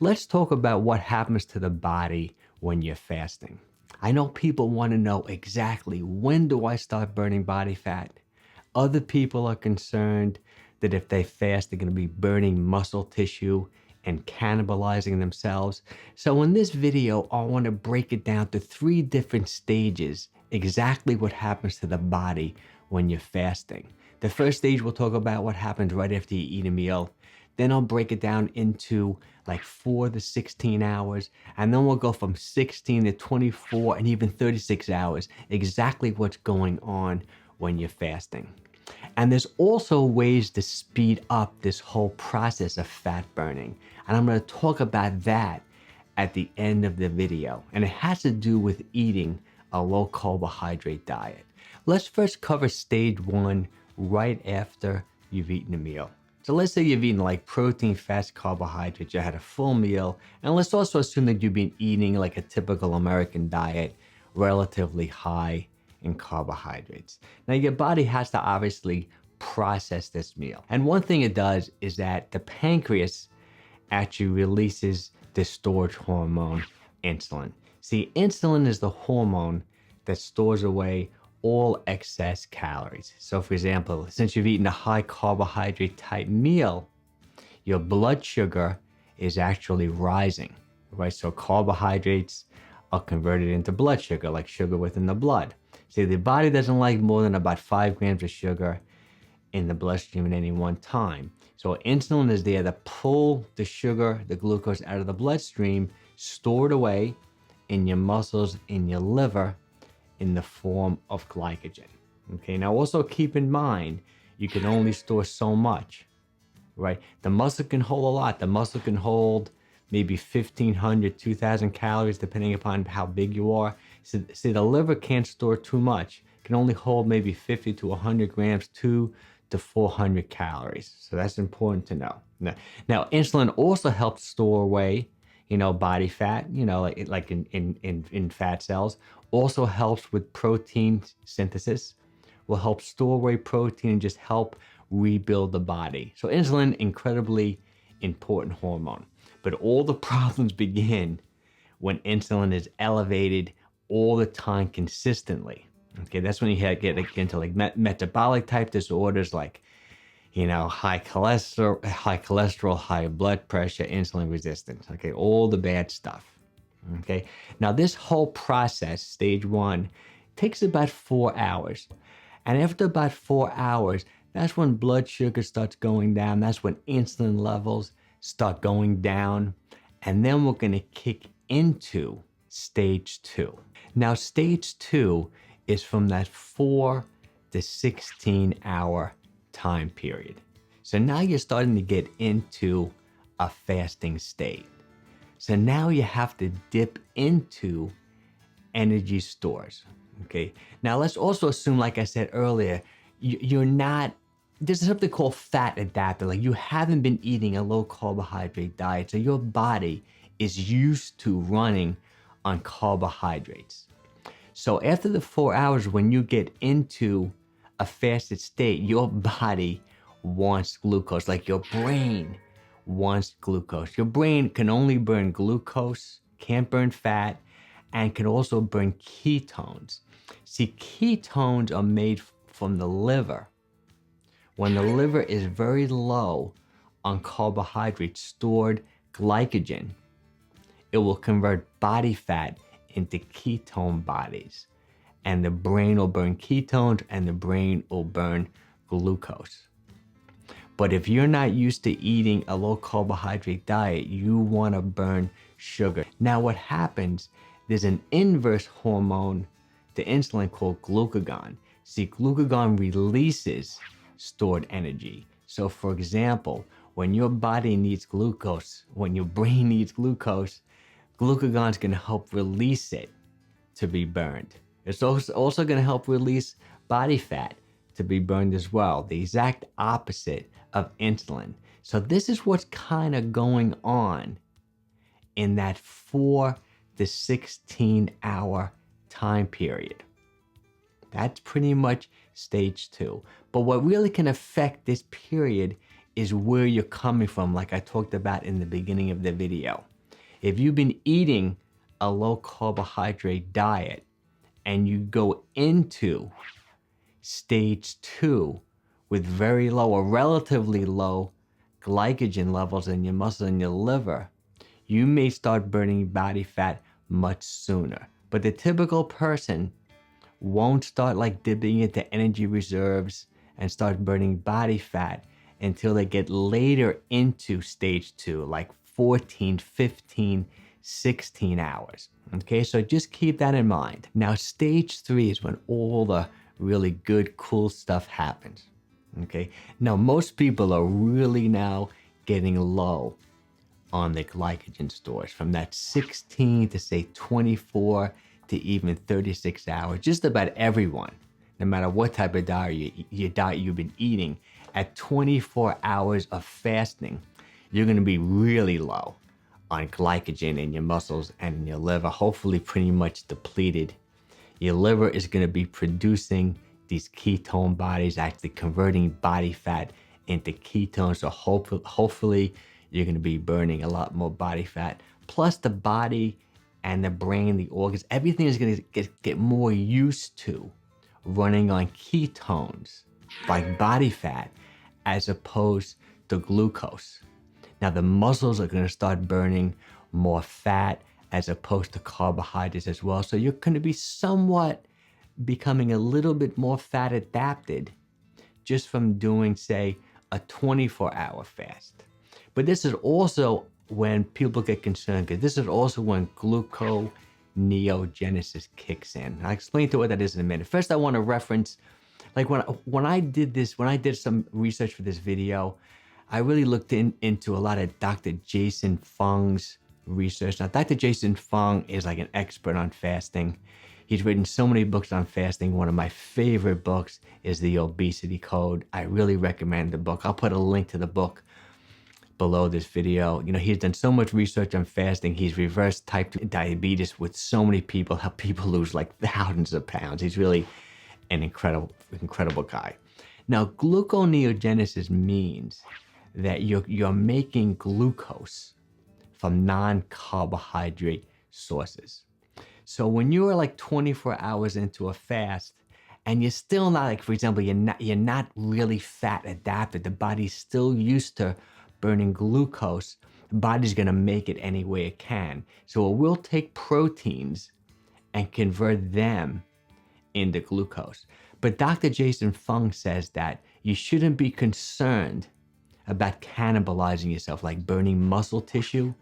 Let's talk about what happens to the body when you're fasting. I know people want to know exactly when do I start burning body fat. Other people are concerned that if they fast, they're going to be burning muscle tissue and cannibalizing themselves. So in this video, I want to break it down to 3 different stages, exactly what happens to the body when you're fasting. The first stage, we'll talk about what happens right after you eat a meal. Then I'll break it down into like 4 to 16 hours. And then we'll go from 16 to 24 and even 36 hours, exactly what's going on when you're fasting. And there's also ways to speed up this whole process of fat burning. And I'm going to talk about that at the end of the video. And it has to do with eating a low carbohydrate diet. Let's first cover stage 1 right after you've eaten a meal. So let's say you've eaten like protein, fats, carbohydrates, you had a full meal. And let's also assume that you've been eating like a typical American diet, relatively high in carbohydrates. Now your body has to obviously process this meal. And one thing it does is that the pancreas actually releases the storage hormone, insulin. See, insulin is the hormone that stores away all excess calories. So for example, since you've eaten a high carbohydrate type meal, your blood sugar is actually rising, right? So carbohydrates are converted into blood sugar, like sugar within the blood. See, the body doesn't like more than about 5 grams of sugar in the bloodstream at any one time. So insulin is there to pull the sugar, the glucose out of the bloodstream, stored away in your muscles, in your liver, in the form of glycogen. Okay, now also keep in mind, you can only store so much, right? The muscle can hold a lot. The muscle can hold maybe 1,500, 2,000 calories, depending upon how big you are. So, see, the liver can't store too much. It can only hold maybe 50 to 100 grams, 200 to 400 calories. So that's important to know. Now insulin also helps store away, body fat, like in fat cells. Also helps with protein synthesis, will help store away protein and just help rebuild the body. So insulin, incredibly important hormone. But all the problems begin when insulin is elevated all the time consistently. Okay, that's when you get into like metabolic type disorders like, high cholesterol, high blood pressure, insulin resistance. Okay, all the bad stuff. Okay, now this whole process, stage 1, takes about 4 hours. And after about 4 hours, that's when blood sugar starts going down. That's when insulin levels start going down. And then we're going to kick into stage 2. Now, stage 2 is from that 4 to 16 hour time period. So now you're starting to get into a fasting state. So now you have to dip into energy stores, okay? Now let's also assume, like I said earlier, there's something called fat adapted. Like you haven't been eating a low carbohydrate diet, so your body is used to running on carbohydrates. So after the 4 hours, when you get into a fasted state, your body wants glucose, like your brain wants glucose. Your brain can only burn glucose, can't burn fat, and can also burn ketones. See, ketones are made from the liver. When the liver is very low on carbohydrates, stored glycogen, it will convert body fat into ketone bodies. And the brain will burn ketones and the brain will burn glucose. But if you're not used to eating a low carbohydrate diet, you want to burn sugar. Now what happens, there's an inverse hormone to insulin called glucagon. See, glucagon releases stored energy. So for example, when your body needs glucose, when your brain needs glucose, glucagon is going to help release it to be burned. It's also going to help release body fat to be burned as well, the exact opposite of insulin. So this is what's kind of going on in that 4 to 16 hour time period. That's pretty much stage 2. But what really can affect this period is where you're coming from, like I talked about in the beginning of the video. If you've been eating a low carbohydrate diet and you go into stage 2 with very low or relatively low glycogen levels in your muscle and your liver, you may start burning body fat much sooner. But the typical person won't start like dipping into energy reserves and start burning body fat until they get later into stage 2, like 14, 15, 16 hours. Okay, so just keep that in mind. Now, stage 3 is when all the really good, cool stuff happens. Okay, now most people are really now getting low on the glycogen stores from that 16 to say 24 to even 36 hours. Just about everyone, no matter what type of diet you've been eating, at 24 hours of fasting, you're going to be really low on glycogen in your muscles and in your liver, hopefully pretty much depleted. Your liver is going to be producing these ketone bodies, actually converting body fat into ketones. So hopefully you're going to be burning a lot more body fat. Plus the body and the brain, the organs, everything is going to get more used to running on ketones, like body fat, as opposed to glucose. Now the muscles are going to start burning more fat as opposed to carbohydrates as well. So you're going to be somewhat becoming a little bit more fat adapted just from doing, say, a 24-hour fast. But this is also when people get concerned, because this is also when gluconeogenesis kicks in. I'll explain to what that is in a minute. First, I want to reference, like when I did some research for this video, I really looked into a lot of Dr. Jason Fung's research. Now, Dr. Jason Fung is like an expert on fasting. He's written so many books on fasting. One of my favorite books is The Obesity Code. I really recommend the book. I'll put a link to the book below this video. You know, he's done so much research on fasting. He's reversed type 2 diabetes with so many people, helped people lose like thousands of pounds. He's really an incredible guy. Now, gluconeogenesis means that you're making glucose from non-carbohydrate sources. So when you are like 24 hours into a fast and you're still not, like, for example, you're not really fat adapted, the body's still used to burning glucose, the body's gonna make it any way it can. So it will take proteins and convert them into glucose. But Dr. Jason Fung says that you shouldn't be concerned about cannibalizing yourself, like burning muscle tissue,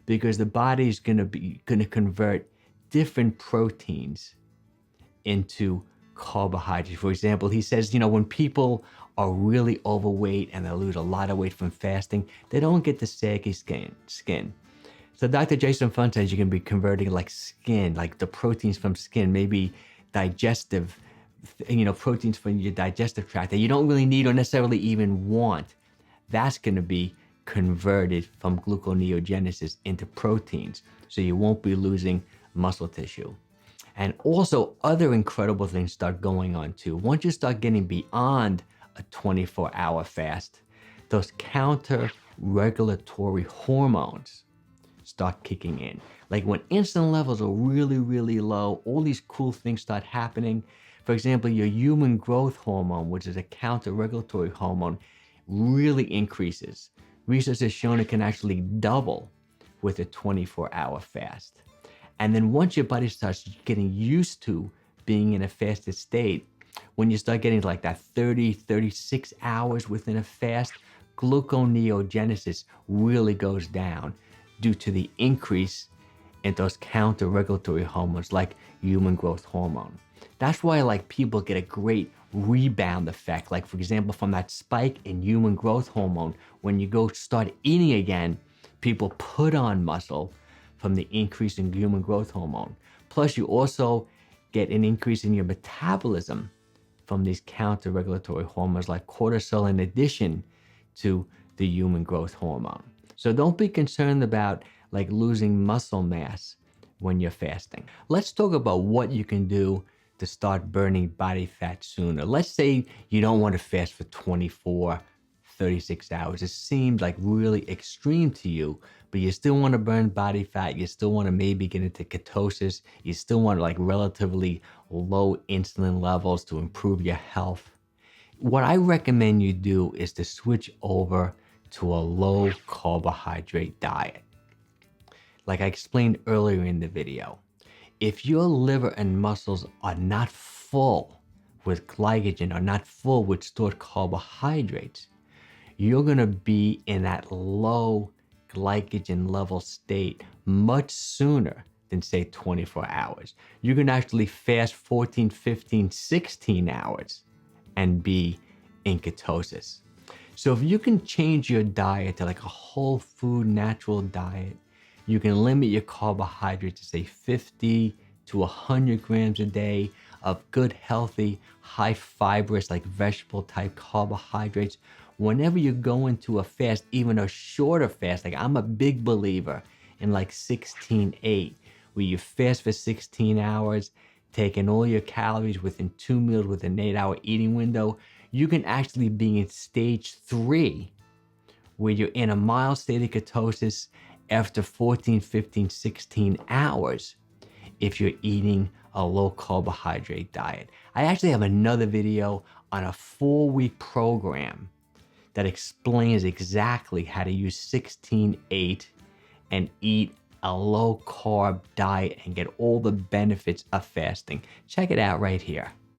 because the body is gonna convert different proteins into carbohydrates. For example, he says, you know, when people are really overweight and they lose a lot of weight from fasting, they don't get the saggy skin. So Dr. Jason Fung says you can be converting like skin, like the proteins from skin, maybe digestive, you know, proteins from your digestive tract that you don't really need or necessarily even want. That's going to be converted from gluconeogenesis into proteins. So you won't be losing muscle tissue. And also other incredible things start going on too. Once you start getting beyond a 24-hour fast, those counter-regulatory hormones start kicking in. Like when insulin levels are really, really low, all these cool things start happening. For example, your human growth hormone, which is a counter-regulatory hormone, really increases. Research has shown it can actually double with a 24-hour fast. And then once your body starts getting used to being in a fasted state, when you start getting like that 30, 36 hours within a fast, gluconeogenesis really goes down due to the increase in those counter-regulatory hormones like human growth hormone. That's why like people get a great rebound effect. Like for example, from that spike in human growth hormone, when you go start eating again, people put on muscle from the increase in human growth hormone. Plus you also get an increase in your metabolism from these counter-regulatory hormones like cortisol in addition to the human growth hormone. So don't be concerned about like losing muscle mass when you're fasting. Let's talk about what you can do to start burning body fat sooner. Let's say you don't want to fast for 24, 36 hours. It seems like really extreme to you, but you still want to burn body fat. You still want to maybe get into ketosis. You still want like relatively low insulin levels to improve your health. What I recommend you do is to switch over to a low carbohydrate diet. Like I explained earlier in the video, if your liver and muscles are not full with glycogen, or not full with stored carbohydrates, you're gonna be in that low glycogen level state much sooner than say 24 hours. You can actually fast 14, 15, 16 hours and be in ketosis. So if you can change your diet to like a whole food natural diet, you can limit your carbohydrates to say 50 to 100 grams a day of good, healthy, high fibrous, like vegetable type carbohydrates. Whenever you go into a fast, even a shorter fast, like I'm a big believer in like 16-8, where you fast for 16 hours, taking all your calories within 2 meals with an 8-hour eating window, you can actually be in stage 3, where you're in a mild state of ketosis after 14, 15, 16 hours if you're eating a low carbohydrate diet. I actually have another video on a 4-week program that explains exactly how to use 16-8 and eat a low carb diet and get all the benefits of fasting. Check it out right here.